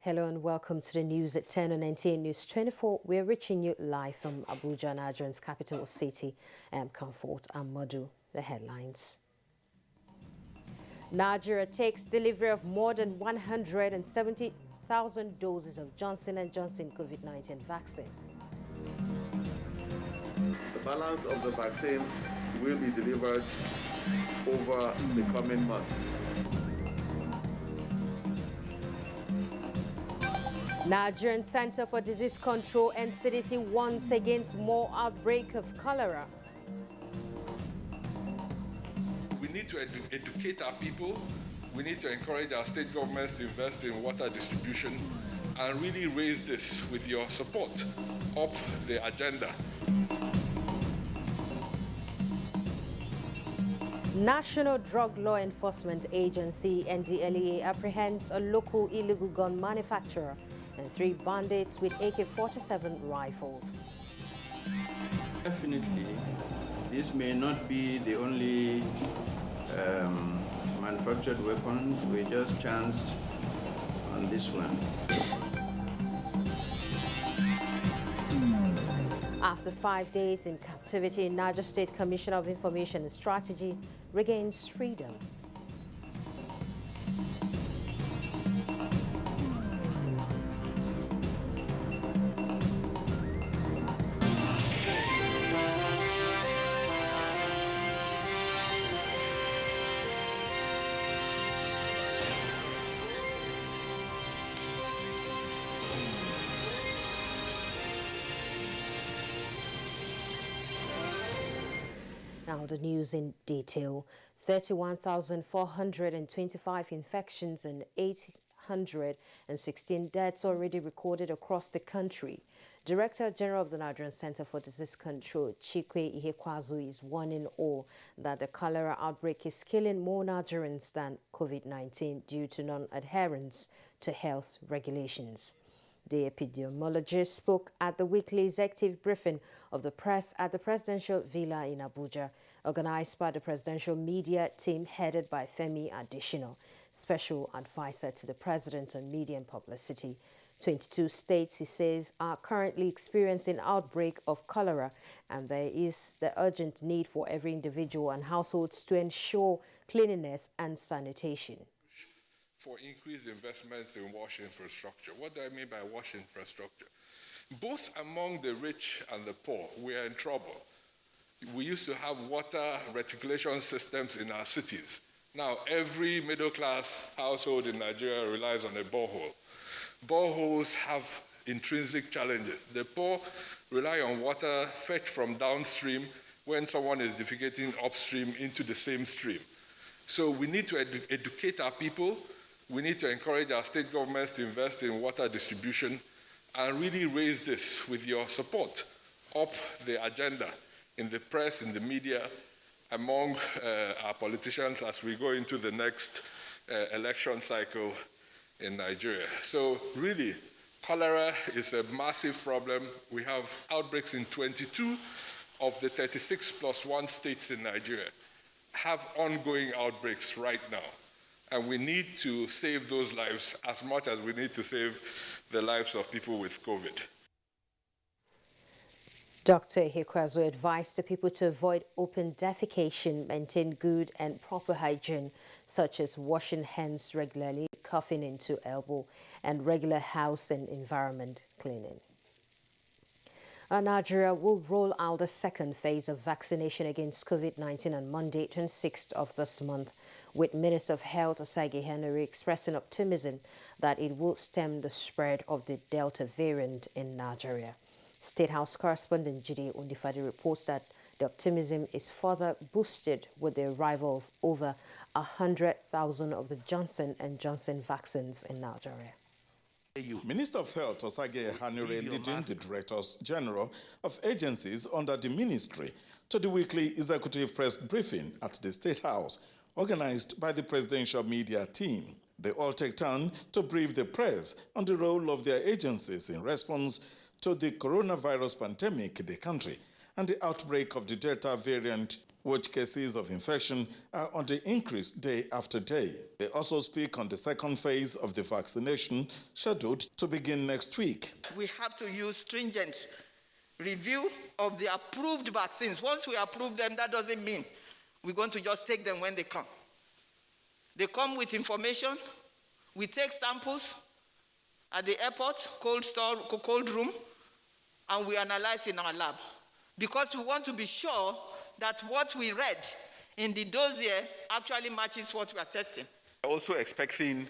Hello and welcome to the news at 10 on NTA News 24. We're reaching you live from Abuja, Nigerian's capital city. Comfort and Madu, the headlines. Nigeria takes delivery of more than 170,000 doses of Johnson & Johnson COVID-19 vaccine. The balance of the vaccines will be delivered over the coming months. Nigerian Center for Disease Control and CDC warns against more outbreak of cholera. We need to educate our people. We need to encourage our state governments to invest in water distribution and really raise this with your support up the agenda. National Drug Law Enforcement Agency, NDLEA, apprehends a local illegal gun manufacturer and 3 bandits with AK-47 rifles. Definitely, this may not be the only manufactured weapon. We just chanced on this one. After 5 days in captivity, Niger State Commissioner of Information and Strategy regains freedom. Now the news in detail. 31,425 infections and 816 deaths already recorded across the country. Director General of the Nigerian Center for Disease Control, Chikwe Ihekwazu, is warning all that the cholera outbreak is killing more Nigerians than COVID-19 due to non-adherence to health regulations. The epidemiologist spoke at the weekly executive briefing of the press at the presidential villa in Abuja, organized by the presidential media team headed by Femi Adesina, special advisor to the president on media and publicity. 22 states, he says, are currently experiencing outbreak of cholera, and there is the urgent need for every individual and households to ensure cleanliness and sanitation. For increased investments in wash infrastructure. What do I mean by wash infrastructure? Both among the rich and the poor, we are in trouble. We used to have water reticulation systems in our cities. Now, every middle-class household in Nigeria relies on a borehole. Boreholes have intrinsic challenges. The poor rely on water fetched from downstream when someone is defecating upstream into the same stream. So we need to educate our people. We need to encourage our state governments to invest in water distribution and really raise this with your support up the agenda in the press, in the media, among our politicians as we go into the next election cycle in Nigeria. So really, cholera is a massive problem. We have outbreaks in 22 of the 36+1 states in Nigeria have ongoing outbreaks right now. And we need to save those lives as much as we need to save the lives of people with COVID. Dr. Ihekwazu advised the people to avoid open defecation, maintain good and proper hygiene, such as washing hands regularly, coughing into elbow, and regular house and environment cleaning. Nigeria will roll out the second phase of vaccination against COVID-19 on Monday, 26th of this month, with Minister of Health Osage Henry expressing optimism that it will stem the spread of the Delta variant in Nigeria. State House correspondent Jide Ondifade reports that the optimism is further boosted with the arrival of over 100,000 of the Johnson & Johnson vaccines in Nigeria. Minister of Health Osage Henry leading the Directors General of agencies under the ministry to the weekly executive press briefing at the State House, organized by the presidential media team. They all take turn to brief the press on the role of their agencies in response to the coronavirus pandemic in the country and the outbreak of the Delta variant which cases of infection are on the increase day after day. They also speak on the second phase of the vaccination scheduled to begin next week. We have to use stringent review of the approved vaccines. Once we approve them, that doesn't mean we're going to just take them when they come. They come with information. We take samples at the airport, cold room, and we analyze in our lab. Because we want to be sure that what we read in the dossier actually matches what we are testing. Also expecting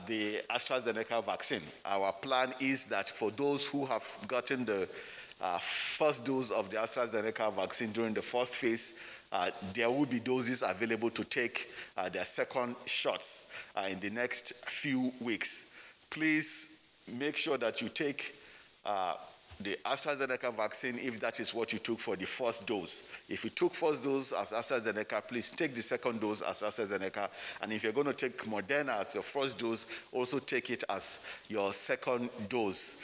the AstraZeneca vaccine. Our plan is that for those who have gotten the first dose of the AstraZeneca vaccine during the first phase, there will be doses available to take their second shots in the next few weeks. Please make sure that you take the AstraZeneca vaccine if that is what you took for the first dose. If you took first dose as AstraZeneca, please take the second dose as AstraZeneca. And if you're going to take Moderna as your first dose, also take it as your second dose.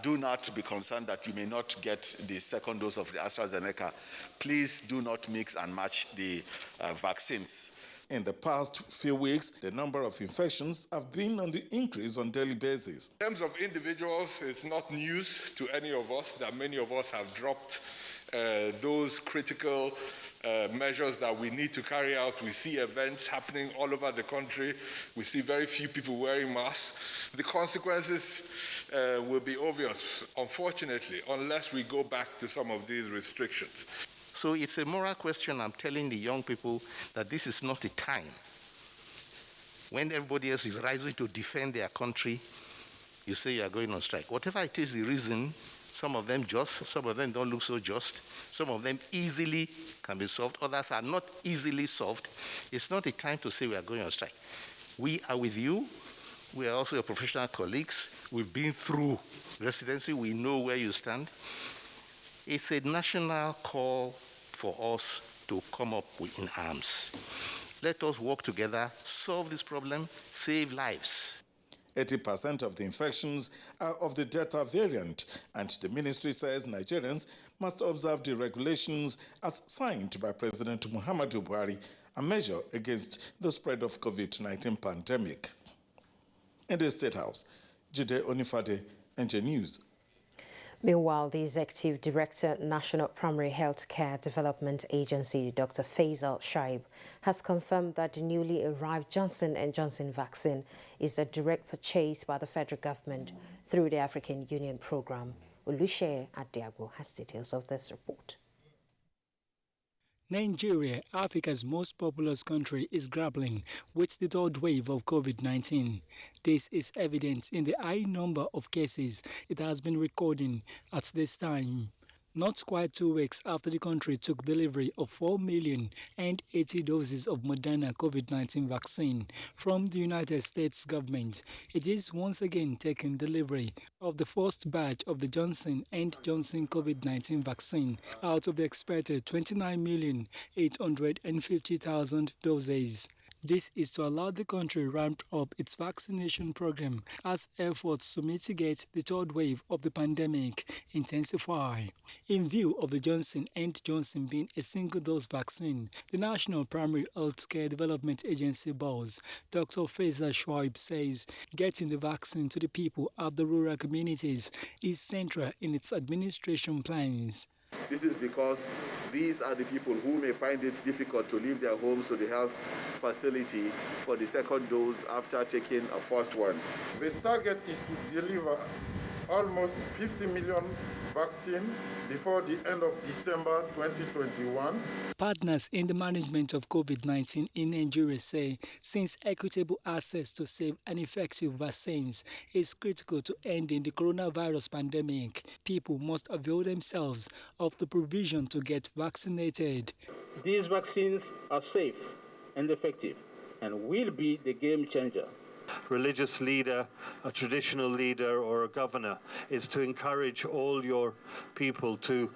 Do not be concerned that you may not get the second dose of the AstraZeneca. Please do not mix and match the vaccines. In the past few weeks, the number of infections have been on the increase on a daily basis. In terms of individuals, it's not news to any of us that many of us have dropped those critical measures that we need to carry out. We see events happening all over the country. We see very few people wearing masks. The consequences will be obvious, unfortunately, unless we go back to some of these restrictions. So it's a moral question. I'm telling the young people that this is not a time when everybody else is rising to defend their country. You say you are going on strike. Whatever it is, the reason, some of them just, some of them don't look so just, some of them easily can be solved, others are not easily solved. It's not a time to say we are going on strike. We are with you. We are also your professional colleagues. We've been through residency. We know where you stand. It's a national call for us to come up in arms. Let us work together, solve this problem, save lives. 80% of the infections are of the Delta variant, and the ministry says Nigerians must observe the regulations as signed by President Muhammadu Buhari, a measure against the spread of COVID-19 pandemic. In the State House, Jide Onifade, NJ News. Meanwhile, the Executive Director, National Primary Health Care Development Agency, Dr. Faisal Shaib, has confirmed that the newly arrived Johnson & Johnson vaccine is a direct purchase by the federal government through the African Union program. Olusegun Adiagbo has details of this report. Nigeria, Africa's most populous country, is grappling with the third wave of COVID-19. This is evident in the high number of cases it has been recording at this time. Not quite 2 weeks after the country took delivery of 4,080,000 doses of Moderna COVID-19 vaccine from the United States government, it is once again taking delivery of the first batch of the Johnson & Johnson COVID-19 vaccine out of the expected 29,850,000 doses. This is to allow the country ramp up its vaccination program as efforts to mitigate the third wave of the pandemic intensify. In view of the Johnson & Johnson being a single-dose vaccine, the National Primary Health Care Development Agency boss, Dr. Faisal Shaib, says getting the vaccine to the people at the rural communities is central in its administration plans. This is because these are the people who may find it difficult to leave their homes to the health facility for the second dose after taking a first one. The target is to deliver almost 50 million vaccine before the end of December 2021. Partners in the management of COVID-19 in Nigeria say since equitable access to safe and effective vaccines is critical to ending the coronavirus pandemic, people must avail themselves of the provision to get vaccinated. These vaccines are safe and effective and will be the game changer. Religious leader, a traditional leader or a governor is to encourage all your people to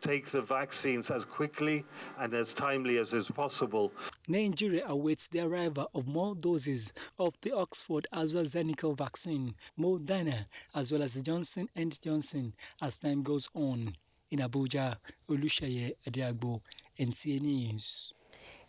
take the vaccines as quickly and as timely as is possible. Nigeria awaits the arrival of more doses of the Oxford AstraZeneca vaccine, Moderna, as well as the Johnson & Johnson as time goes on. In Abuja, Oluseyi Adiagbo, NTA News.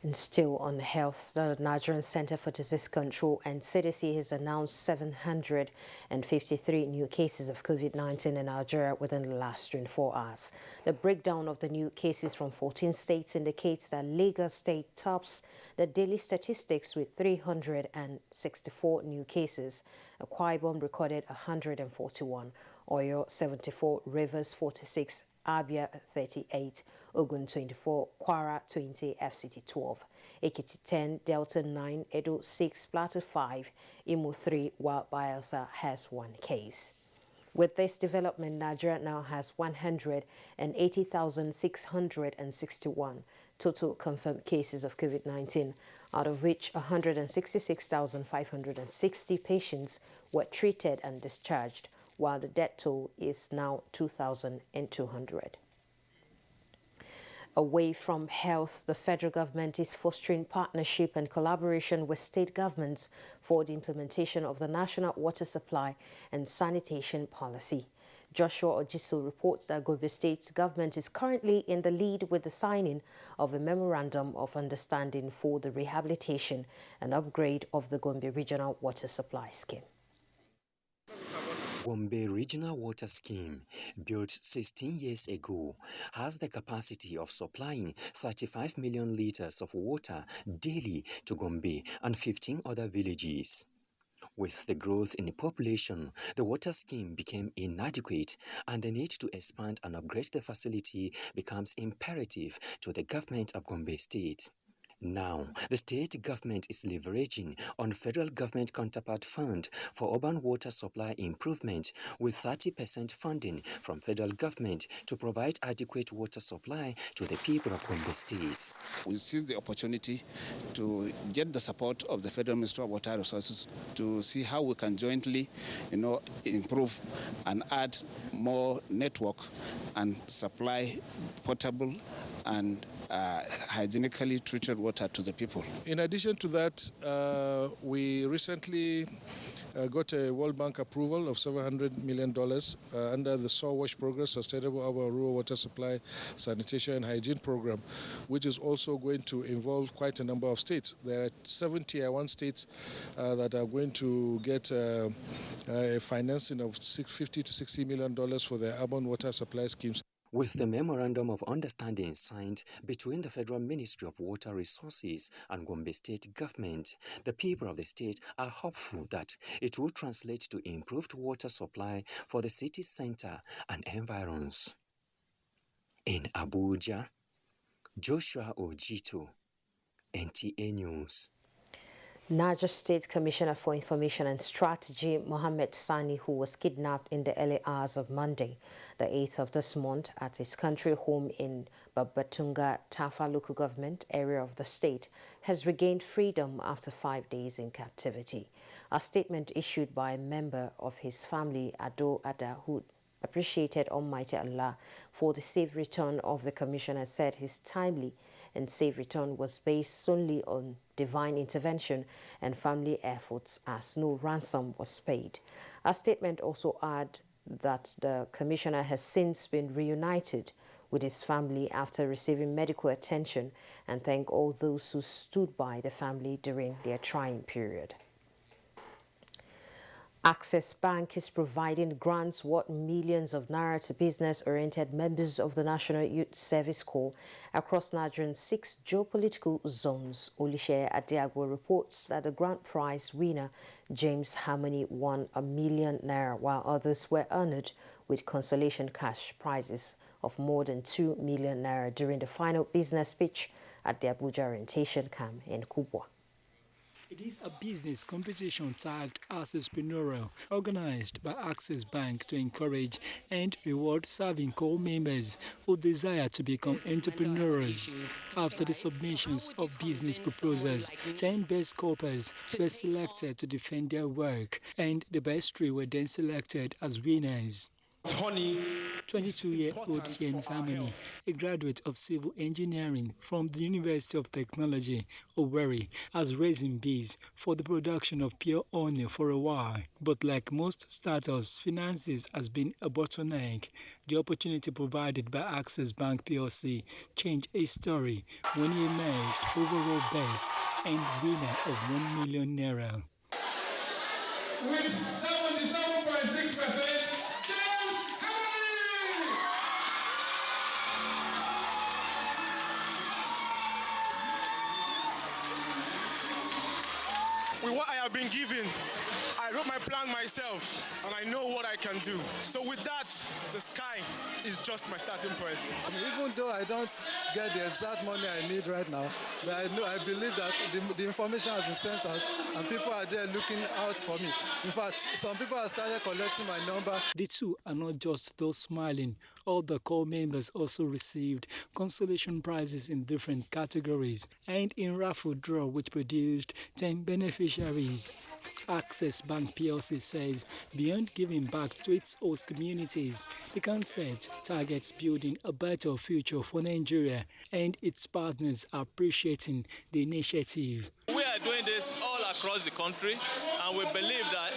And still on health, the Nigerian Center for Disease Control and CDC has announced 753 new cases of COVID-19 in Nigeria within the last 24 hours. The breakdown of the new cases from 14 states indicates that Lagos State tops the daily statistics with 364 new cases. Akwa Ibom recorded 141, Oyo 74, Rivers 46, Abia 38, Ogun 24, Kwara 20, FCT 12, Ekiti 10, Delta 9, Edo 6, Plateau 5, Imo 3, while Bayelsa has 1 case. With this development, Nigeria now has 180,661 total confirmed cases of COVID-19, out of which 166,560 patients were treated and discharged, while the death toll is now 2,200. Away from health, the federal government is fostering partnership and collaboration with state governments for the implementation of the National Water Supply and Sanitation Policy. Joshua Ojiso reports that Gombe State government is currently in the lead with the signing of a memorandum of understanding for the rehabilitation and upgrade of the Gombe Regional Water Supply Scheme. Gombe Regional Water Scheme, built 16 years ago, has the capacity of supplying 35 million liters of water daily to Gombe and 15 other villages. With the growth in the population, the water scheme became inadequate, and the need to expand and upgrade the facility becomes imperative to the government of Gombe State. Now, the state government is leveraging on federal government counterpart fund for urban water supply improvement with 30% funding from federal government to provide adequate water supply to the people of Gombe State. We seize the opportunity to get the support of the Federal Ministry of Water Resources to see how we can jointly, improve and add more network and supply potable and hygienically treated water to the people. In addition to that, we recently got a World Bank approval of $700 million under the Soil Wash Progress Sustainable Urban Rural Water Supply, Sanitation and Hygiene Program, which is also going to involve quite a number of states. There are 7 Tier 1 states that are going to get a financing of $50 to $60 million for their urban water supply schemes. With the Memorandum of Understanding signed between the Federal Ministry of Water Resources and Gombe State Government, the people of the state are hopeful that it will translate to improved water supply for the city center and environs. In Abuja, Joshua Ojito, NTA News. Niger State Commissioner for Information and Strategy, Mohammed Sani, who was kidnapped in the early hours of Monday, the 8th of this month, at his country home in Babatunga, Tafa local government area of the state, has regained freedom after 5 days in captivity. A statement issued by a member of his family, Ado Ada, who appreciated Almighty Allah for the safe return of the commissioner, said his timely and safe return was based solely on divine intervention and family efforts, as no ransom was paid. A statement also adds that the commissioner has since been reunited with his family after receiving medical attention, and thank all those who stood by the family during their trying period. Access Bank is providing grants worth millions of naira to business-oriented members of the National Youth Service Corps across Nigeria's 6 geopolitical zones. Oluseyi Adiagbo reports that the grant prize winner, James Harmony, won ₦1 million, while others were honored with consolation cash prizes of more than ₦2 million during the final business pitch at the Abuja orientation camp in Kubwa. It is a business competition tagged Entrepreneurial, organized by Access Bank to encourage and reward serving corps members who desire to become entrepreneurs. After the submissions of business proposals, 10 best corpers were selected to defend their work, and the best 3 were then selected as winners. honey. 22-year-old Jens Harmony, a graduate of civil engineering from the University of Technology, Owerri, has raised bees for the production of pure honey for a while. But like most startups, finances has been a bottleneck. The opportunity provided by Access Bank PLC changed his story when he emerged overall best and winner of 1 million naira. With 77.6%. With what I have been given, I wrote my plan myself, and I know what I can do. So with that, the sky is just my starting point. Even though I don't get the exact money I need right now, but I believe that the information has been sent out, and people are there looking out for me. In fact, some people have started collecting my number. The two are not just those smiling. All the core members also received consolation prizes in different categories and in raffle draw, which produced 10 beneficiaries. Access Bank PLC says beyond giving back to its host communities, the concept targets building a better future for Nigeria, and its partners are appreciating the initiative. We are doing this all across the country, and we believe that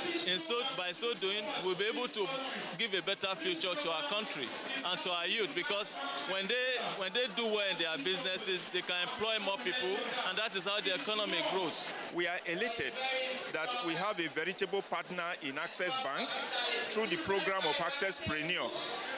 by so doing, we'll be able to give a better future to our country and to our youth, because when they do well in their businesses, they can employ more people, and that is how the economy grows. We are elated that we have a veritable partner in Access Bank through the program of Accesspreneur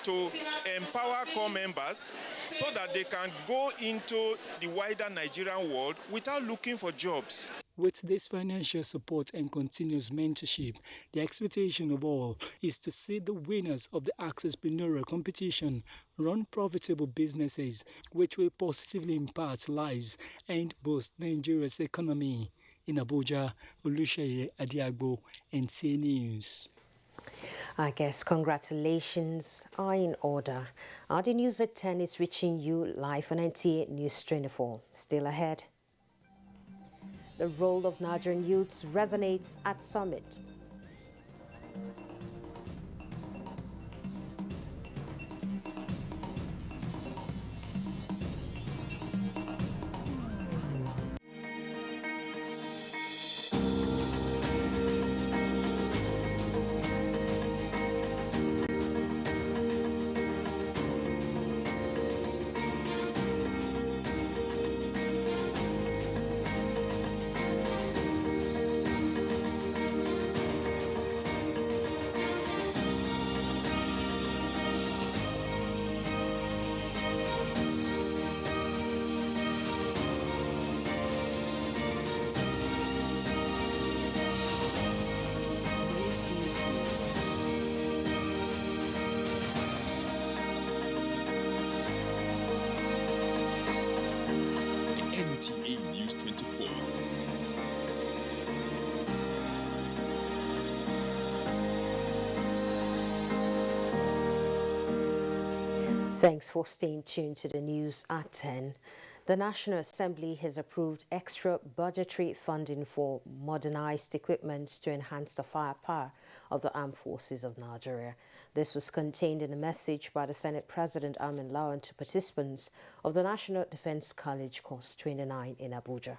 to empower core members so that they can go into the wider Nigerian world without looking for jobs. With this financial support and continuous mentorship, the expectation of all is to see the winners of the Accesspreneur competition run profitable businesses which will positively impact lives and boost Nigeria's economy. In Abuja, Oluseyi Adiagbo, NTA News. I guess congratulations are in order. The news at 10 is reaching you live on NTA News 24. Still ahead. The role of Nigerian youths resonates at summit. NTA News 24. Thanks for staying tuned to the news at 10. The National Assembly has approved extra budgetary funding for modernized equipment to enhance the firepower of the armed forces of Nigeria. This was contained in a message by the Senate President Amin Lawan to participants of the National Defense College Course 29 in Abuja.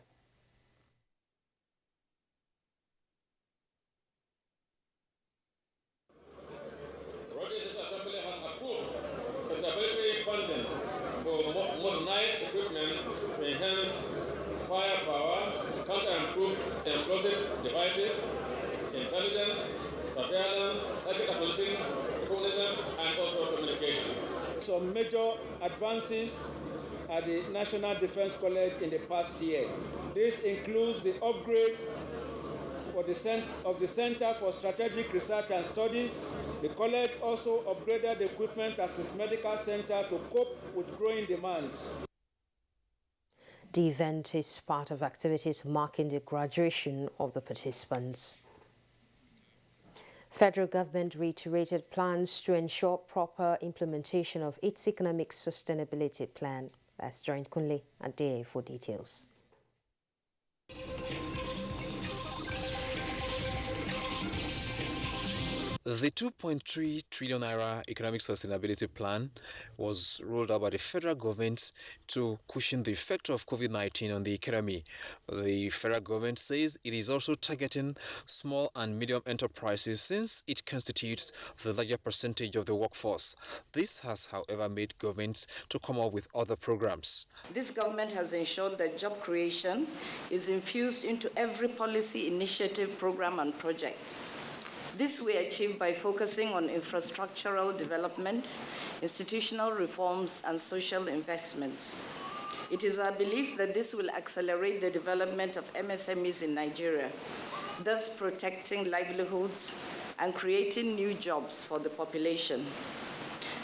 Funding for modernized equipment to enhance firepower, counter-improve explosive devices, intelligence, surveillance, tactical policing, reconnaissance, and also communication. Some major advances at the National Defense College in the past year. This includes the upgrade of the Center for Strategic Research and Studies. The college also upgraded the equipment at its medical center to cope with growing demands. The event is part of activities marking the graduation of the participants. Federal government reiterated plans to ensure proper implementation of its economic sustainability plan. Let's join Kunle and Dea for details. The 2.3 trillion naira economic sustainability plan was rolled out by the federal government to cushion the effect of COVID-19 on the economy. The federal government says it is also targeting small and medium enterprises since it constitutes the larger percentage of the workforce. This has, however, made governments to come up with other programs. This government has ensured that job creation is infused into every policy initiative, program, and project. This we achieve by focusing on infrastructural development, institutional reforms, and social investments. It is our belief that this will accelerate the development of MSMEs in Nigeria, thus protecting livelihoods and creating new jobs for the population.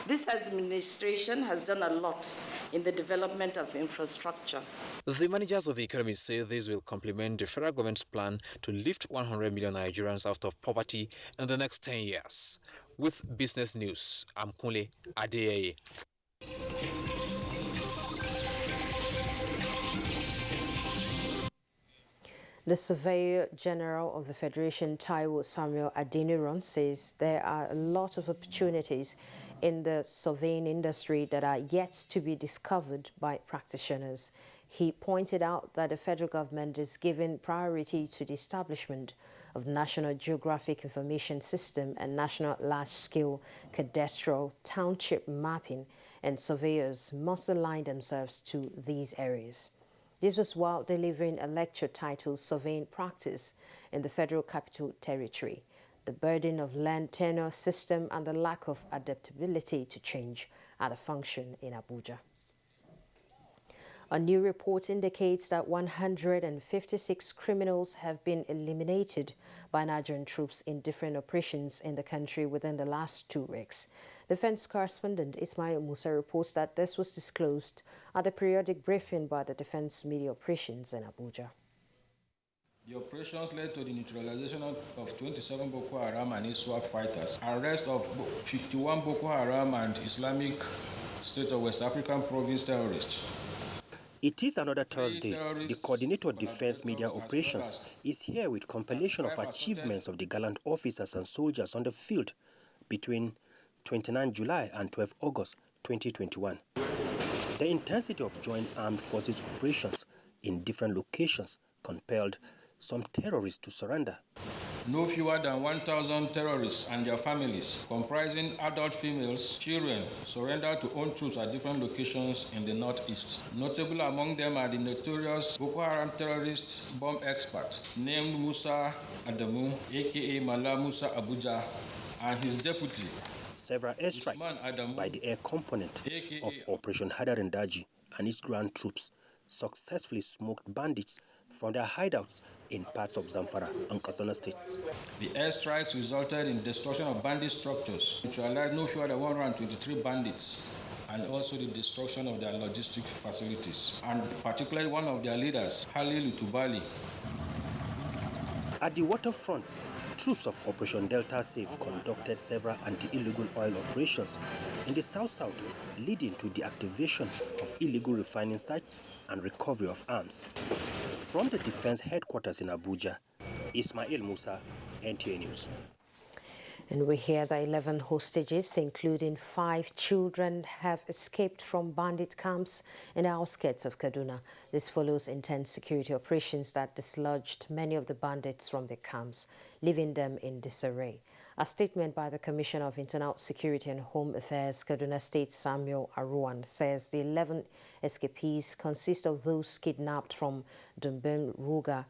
This administration has done a lot in the development of infrastructure. The managers of the economy say this will complement the federal government's plan to lift 100 million Nigerians out of poverty in the next 10 years. With Business News, I'm Kunle Adeyeye. The Surveyor General of the Federation, Taiwo Samuel Adeniran, says there are a lot of opportunities in the surveying industry that are yet to be discovered by practitioners. He pointed out that the federal government is giving priority to the establishment of National Geographic Information System and National Large-Scale Cadastral Township Mapping, and surveyors must align themselves to these areas. This was while delivering a lecture titled Surveying Practice in the Federal Capital Territory, the burden of land tenure system and the lack of adaptability to change at a function in Abuja. A new report indicates that 156 criminals have been eliminated by Nigerian troops in different operations in the country within the last 2 weeks. Defense correspondent Ismail Musa reports that this was disclosed at a periodic briefing by the Defense Media Operations in Abuja. The operations led to the neutralization of 27 Boko Haram and ISWAP fighters, arrest of 51 Boko Haram and Islamic State of West African Province terrorists. It is another Thursday. The coordinator of Defense Media Operations is here with compilation of achievements of the gallant officers and soldiers on the field between 29 July and 12 August 2021. The intensity of joint armed forces operations in different locations compelled some terrorists to surrender. No fewer than 1,000 terrorists and their families, comprising adult females, children, surrendered to own troops at different locations in the northeast. Notable among them are the notorious Boko Haram terrorist bomb expert named Musa Adamu, aka Mala Musa Abuja, and his deputy. Several airstrikes by the air component of Operation Hadarin Daji and its ground troops successfully smoked bandits from their hideouts in parts of Zamfara and Katsina states. The airstrikes resulted in destruction of bandit structures, neutralized no fewer than 123 bandits, and also the destruction of their logistic facilities, and particularly one of their leaders, Halil Utubali. At the waterfronts, troops of Operation Delta Safe conducted several anti-illegal oil operations in the south-south, leading to the activation of illegal refining sites and recovery of arms. From the defense headquarters in Abuja, Ismail Musa, NTA News. And we hear that 11 hostages, including 5 children, have escaped from bandit camps in the outskirts of Kaduna. This follows intense security operations that dislodged many of the bandits from their camps, leaving them in disarray. A statement by the Commissioner of Internal Security and Home Affairs, Kaduna State, Samuel Aruwan, says the 11 escapees consist of those kidnapped from Dumbin Ruga,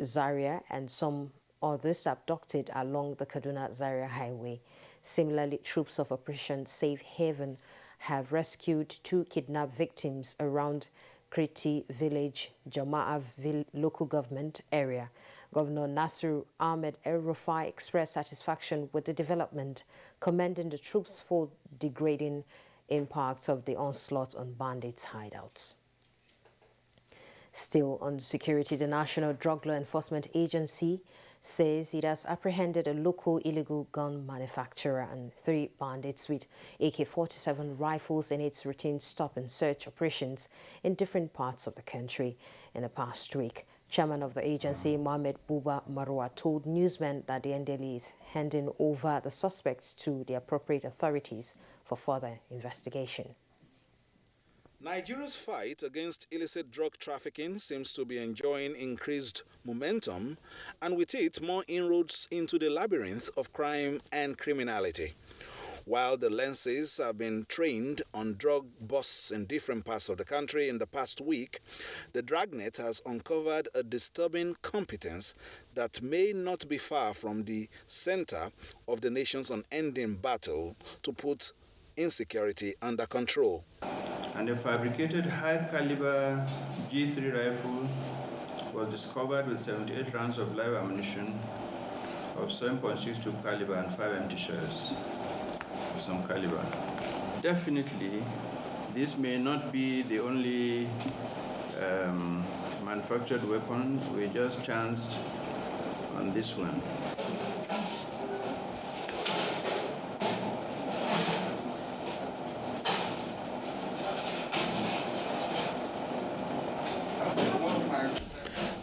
Zaria, and some others abducted along the Kaduna-Zaria Highway. Similarly, troops of Operation Safe Haven have rescued 2 kidnapped victims around Kriti Village, Jama'ah local government area. Governor Nasir Ahmed El-Rufai expressed satisfaction with the development, commending the troops for degrading impacts of the onslaught on bandits' hideouts. Still on security, the National Drug Law Enforcement Agency says it has apprehended a local illegal gun manufacturer and 3 bandits with AK-47 rifles in its routine stop and search operations in different parts of the country in the past week. Chairman of the agency, Mohamed Buba Marwa, told newsmen that the NDLEA is handing over the suspects to the appropriate authorities for further investigation. Nigeria's fight against illicit drug trafficking seems to be enjoying increased momentum, and with it, more inroads into the labyrinth of crime and criminality. While the lenses have been trained on drug busts in different parts of the country in the past week, the dragnet has uncovered a disturbing competence that may not be far from the center of the nation's unending battle to put insecurity under control. And a fabricated high-caliber G3 rifle was discovered with 78 rounds of live ammunition of 7.62 caliber and 5 empty shells of some caliber. Definitely, this may not be the only manufactured weapon. We just chanced on this one.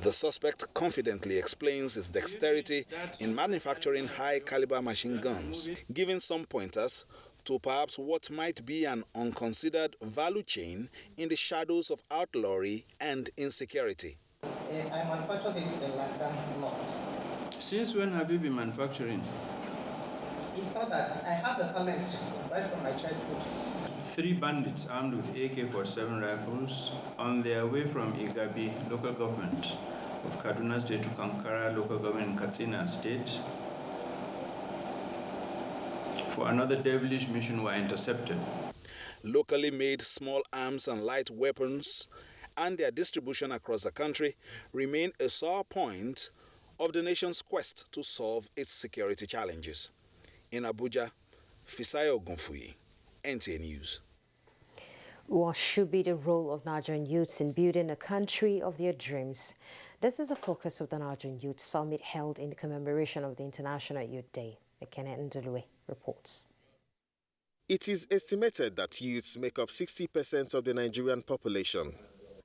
The suspect confidently explains his dexterity in manufacturing high-caliber machine guns, giving some pointers to perhaps what might be an unconsidered value chain in the shadows of outlawry and insecurity. I manufactured it in London, North. Since when have you been manufacturing? It's not that I have the talent right from my childhood. 3 bandits armed with AK-47 rifles on their way from Igabi local government of Kaduna State to Kankara local government in Katsina State for another devilish mission were intercepted. Locally made small arms and light weapons and their distribution across the country remain a sore point of the nation's quest to solve its security challenges. In Abuja, Fisayo Gunfuyi, NTA News. What should be the role of Nigerian youths in building a country of their dreams? This is the focus of the Nigerian Youth Summit held in commemoration of the International Youth Day. Ekene Ndulue reports. It is estimated that youths make up 60% of the Nigerian population.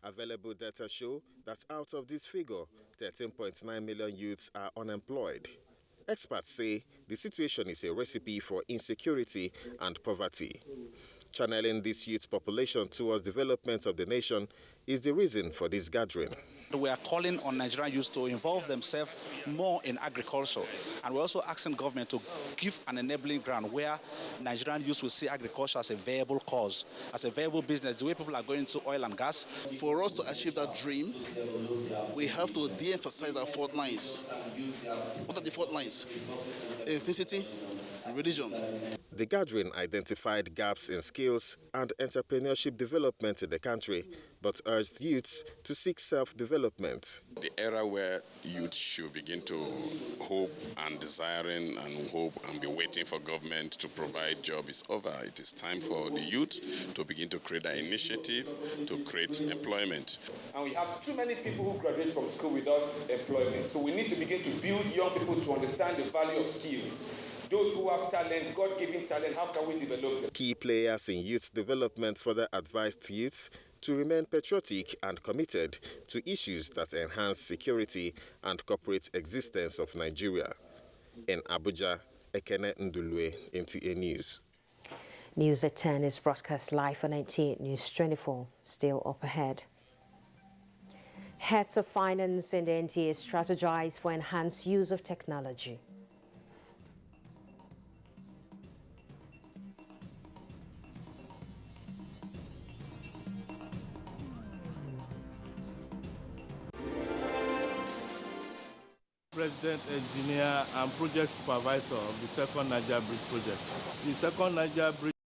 Available data show that out of this figure, 13.9 million youths are unemployed. Experts say the situation is a recipe for insecurity and poverty. Channeling this youth population towards development of the nation is the reason for this gathering. We are calling on Nigerian youth to involve themselves more in agriculture, and we're also asking government to give an enabling ground where Nigerian youth will see agriculture as a viable cause, as a viable business, the way people are going to oil and gas. For us to achieve that dream, we have to de-emphasize our fault lines. What are the fault lines? Ethnicity, religion. The gathering identified gaps in skills and entrepreneurship development in the country, but urged youths to seek self-development. The era where youth should begin to hope and desiring and hope and be waiting for government to provide jobs is over. It is time for the youth to begin to create an initiative to create employment. And we have too many people who graduate from school without employment. So we need to begin to build young people to understand the value of skills. Those who have talent, God-given talent, how can we develop them? Key players in youth development further advised youths to remain patriotic and committed to issues that enhance security and corporate existence of Nigeria. In Abuja, Ekene Ndulue, NTA News. News at 10 is broadcast live on NTA News 24. Still up ahead. Heads of finance in the NTA strategize for enhanced use of technology. President, engineer, and project supervisor of the second Niger Bridge project. The second Niger Bridge